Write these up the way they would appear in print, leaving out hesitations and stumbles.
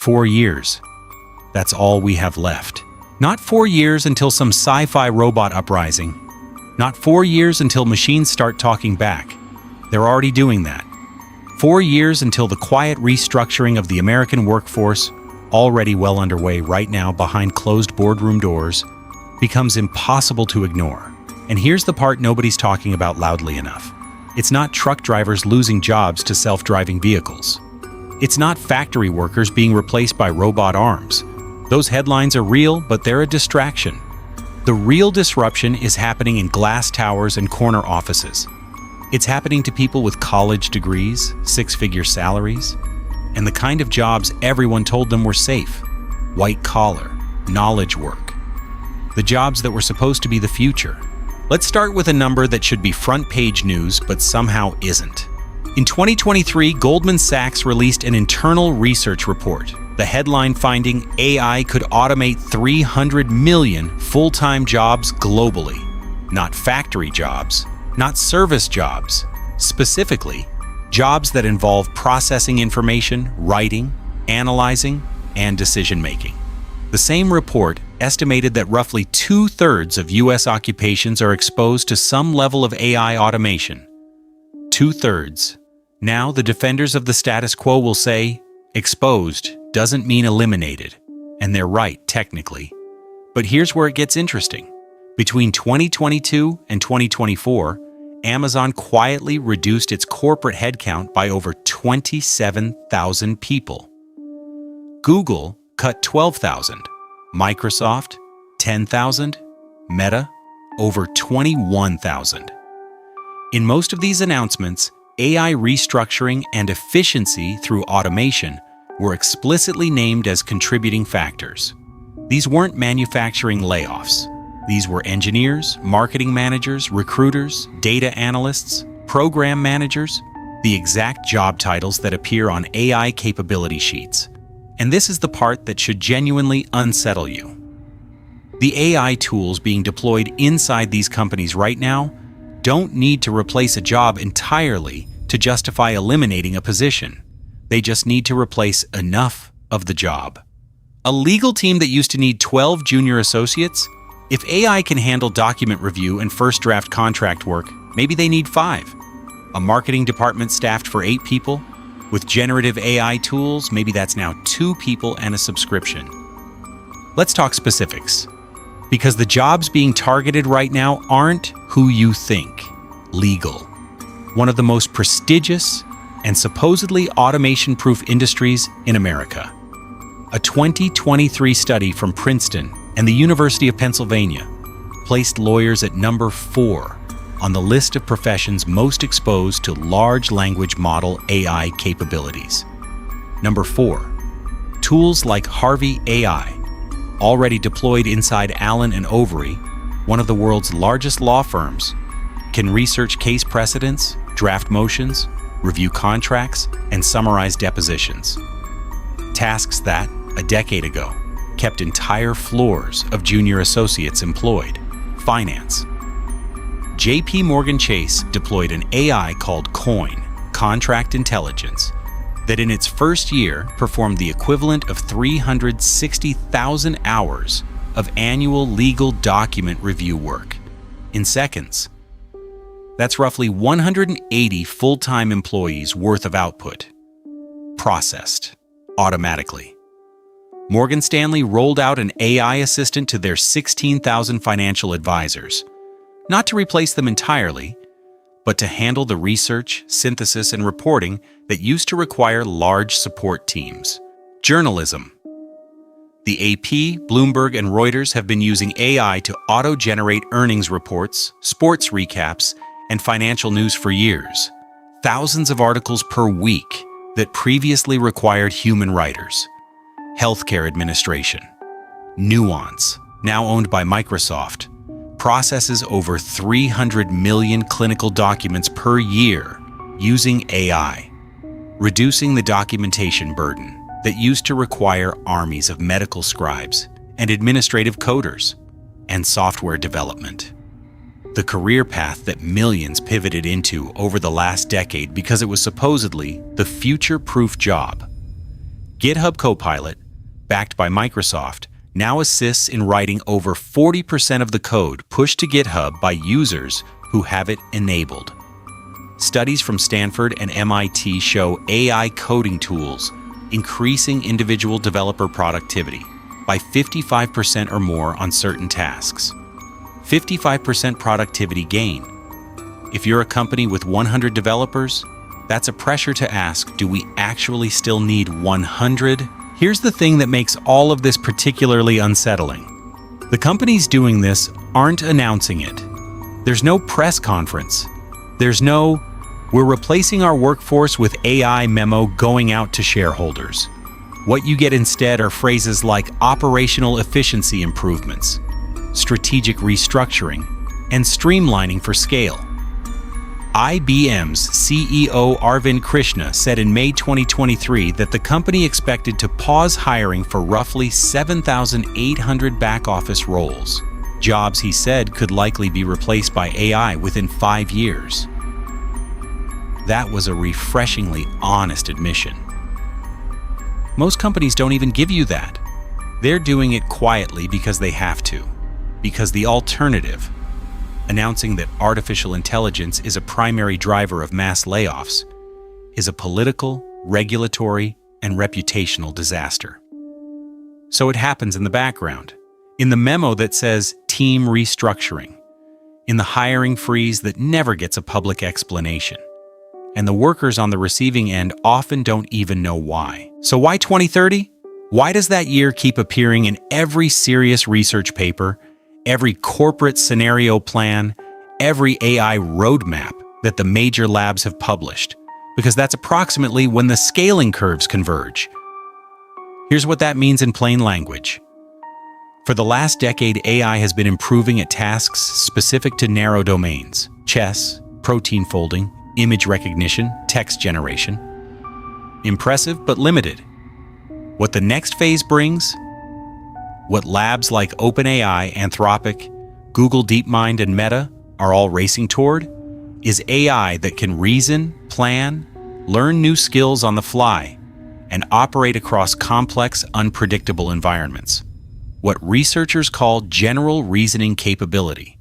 4 years. That's all we have left. Not 4 years until some sci-fi robot uprising. Not 4 years until machines start talking back. They're already doing that. 4 years until the quiet restructuring of the American workforce, already well underway right now behind closed boardroom doors, becomes impossible to ignore. And here's the part nobody's talking about loudly enough. It's not truck drivers losing jobs to self-driving vehicles. It's not factory workers being replaced by robot arms. Those headlines are real, but they're a distraction. The real disruption is happening in glass towers and corner offices. It's happening to people with college degrees, six-figure salaries, and the kind of jobs everyone told them were safe. White-collar, knowledge work. The jobs that were supposed to be the future. Let's start with a number that should be front-page news, but somehow isn't. In 2023, Goldman Sachs released an internal research report. The headline finding AI could automate 300 million full-time jobs globally. Not factory jobs, not service jobs. Specifically, jobs that involve processing information, writing, analyzing, and decision-making. The same report estimated that roughly 2/3 of U.S. occupations are exposed to some level of AI automation. 2/3. Now, the defenders of the status quo will say, exposed doesn't mean eliminated. And they're right, technically. But here's where it gets interesting. Between 2022 and 2024, Amazon quietly reduced its corporate headcount by over 27,000 people. Google cut 12,000. Microsoft, 10,000. Meta, over 21,000. In most of these announcements, AI restructuring and efficiency through automation were explicitly named as contributing factors. These weren't manufacturing layoffs. These were engineers, marketing managers, recruiters, data analysts, program managers, the exact job titles that appear on AI capability sheets. And this is the part that should genuinely unsettle you. The AI tools being deployed inside these companies right now don't need to replace a job entirely to justify eliminating a position. They just need to replace enough of the job. A legal team that used to need 12 junior associates, if AI can handle document review and first draft contract work, maybe they need 5. A marketing department staffed for 8 people, with generative AI tools, maybe that's now 2 people and a subscription. Let's talk specifics. Because the jobs being targeted right now aren't who you think. Legal. One of the most prestigious and supposedly automation-proof industries in America. A 2023 study from Princeton and the University of Pennsylvania placed lawyers at number 4 on the list of professions most exposed to large language model AI capabilities. Number 4, tools like Harvey AI, already deployed inside Allen & Overy, one of the world's largest law firms, can research case precedents, draft motions, review contracts, and summarize depositions. Tasks that, a decade ago, kept entire floors of junior associates employed. Finance. JP Morgan Chase deployed an AI called COIN, Contract Intelligence, that in its first year performed the equivalent of 360,000 hours of annual legal document review work in seconds. That's roughly 180 full-time employees worth of output, processed automatically. Morgan Stanley rolled out an AI assistant to their 16,000 financial advisors, not to replace them entirely, but to handle the research, synthesis, and reporting that used to require large support teams. Journalism. The AP, Bloomberg, and Reuters have been using AI to auto-generate earnings reports, sports recaps, and financial news for years. Thousands of articles per week that previously required human writers. Healthcare administration. Nuance, now owned by Microsoft, processes over 300 million clinical documents per year using AI, reducing the documentation burden that used to require armies of medical scribes and administrative coders and software development. The career path that millions pivoted into over the last decade because it was supposedly the future-proof job. GitHub Copilot, backed by Microsoft, now assists in writing over 40% of the code pushed to GitHub by users who have it enabled. Studies from Stanford and MIT show AI coding tools increasing individual developer productivity by 55% or more on certain tasks. 55% productivity gain. If you're a company with 100 developers, that's a pressure to ask, do we actually still need 100? Here's the thing that makes all of this particularly unsettling. The companies doing this aren't announcing it. There's no press conference. There's no, we're replacing our workforce with AI memo going out to shareholders. What you get instead are phrases like operational efficiency improvements, strategic restructuring, and streamlining for scale. IBM's CEO Arvind Krishna said in May 2023 that the company expected to pause hiring for roughly 7,800 back-office roles. Jobs, he said, could likely be replaced by AI within 5 years. That was a refreshingly honest admission. Most companies don't even give you that. They're doing it quietly because they have to. Because the alternative, announcing that artificial intelligence is a primary driver of mass layoffs, is a political, regulatory, and reputational disaster. So it happens in the background, in the memo that says team restructuring, in the hiring freeze that never gets a public explanation. And the workers on the receiving end often don't even know why. So why 2030? Why does that year keep appearing in every serious research paper, every corporate scenario plan, every AI roadmap that the major labs have published? Because that's approximately when the scaling curves converge. Here's what that means in plain language. For the last decade, AI has been improving at tasks specific to narrow domains: chess, protein folding, image recognition, text generation. Impressive, but limited. What the next phase brings, what labs like OpenAI, Anthropic, Google DeepMind, and Meta are all racing toward, is AI that can reason, plan, learn new skills on the fly, and operate across complex, unpredictable environments. What researchers call general reasoning capability.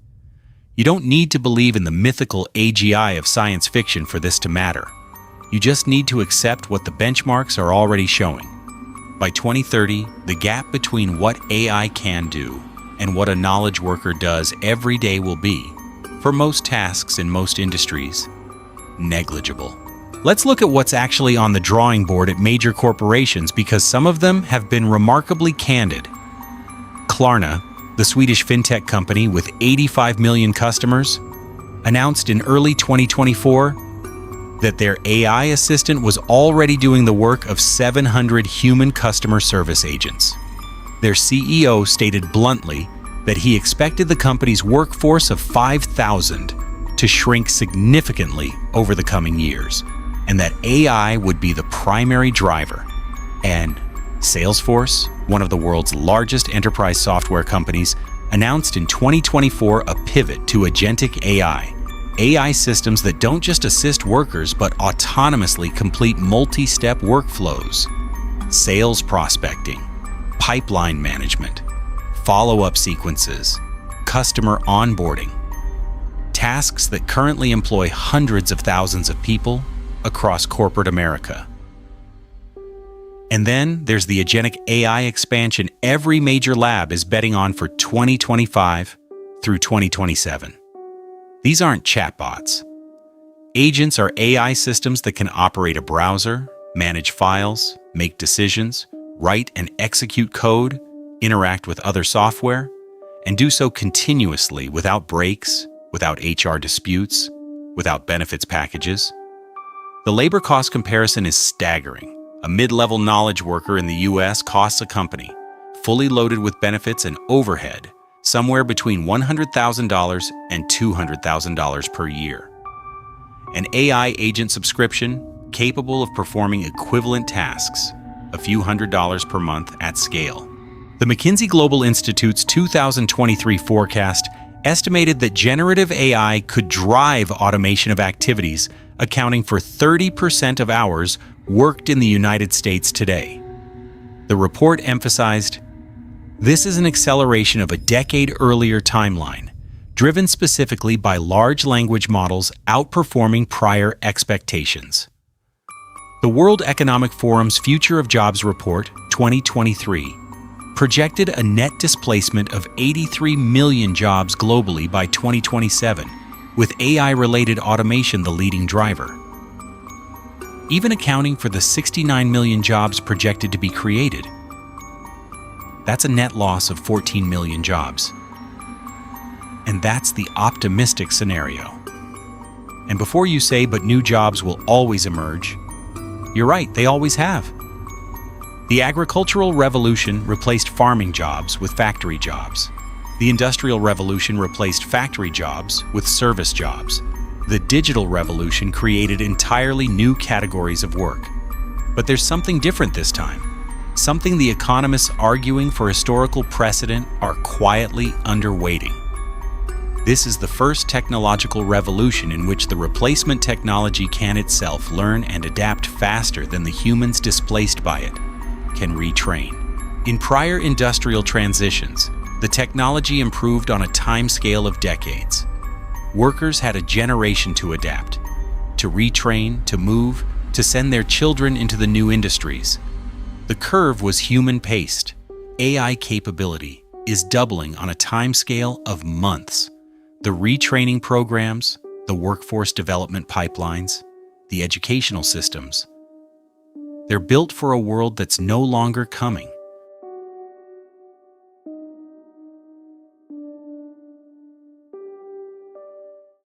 You don't need to believe in the mythical AGI of science fiction for this to matter. You just need to accept what the benchmarks are already showing. By 2030, the gap between what AI can do and what a knowledge worker does every day will be, for most tasks in most industries, negligible. Let's look at what's actually on the drawing board at major corporations, because some of them have been remarkably candid. Klarna, the Swedish fintech company with 85 million customers, announced in early 2024 that their AI assistant was already doing the work of 700 human customer service agents. Their CEO stated bluntly that he expected the company's workforce of 5,000 to shrink significantly over the coming years, and that AI would be the primary driver. And Salesforce, one of the world's largest enterprise software companies, announced in 2024 a pivot to agentic AI systems that don't just assist workers but autonomously complete multi-step workflows, sales prospecting, pipeline management, follow-up sequences, customer onboarding, tasks that currently employ hundreds of thousands of people across corporate America. And then there's the agentic AI expansion every major lab is betting on for 2025 through 2027. These aren't chatbots. Agents are AI systems that can operate a browser, manage files, make decisions, write and execute code, interact with other software, and do so continuously without breaks, without HR disputes, without benefits packages. The labor cost comparison is staggering. A mid-level knowledge worker in the US costs a company, fully loaded with benefits and overhead, somewhere between $100,000 and $200,000 per year. An AI agent subscription capable of performing equivalent tasks, a few $100s per month at scale. The McKinsey Global Institute's 2023 forecast estimated that generative AI could drive automation of activities accounting for 30% of hours worked in the United States today. The report emphasized, this is an acceleration of a decade-earlier timeline, driven specifically by large language models outperforming prior expectations. The World Economic Forum's Future of Jobs Report 2023 projected a net displacement of 83 million jobs globally by 2027, with AI-related automation the leading driver. Even accounting for the 69 million jobs projected to be created, that's a net loss of 14 million jobs. And that's the optimistic scenario. And before you say, but new jobs will always emerge, you're right, they always have. The agricultural revolution replaced farming jobs with factory jobs. The Industrial Revolution replaced factory jobs with service jobs. The digital revolution created entirely new categories of work. But there's something different this time. Something the economists arguing for historical precedent are quietly underweighting. This is the first technological revolution in which the replacement technology can itself learn and adapt faster than the humans displaced by it can retrain. In prior industrial transitions, the technology improved on a timescale of decades. Workers had a generation to adapt, to retrain, to move, to send their children into the new industries. The curve was human-paced. AI capability is doubling on a timescale of months. The retraining programs, the workforce development pipelines, the educational systems, they're built for a world that's no longer coming.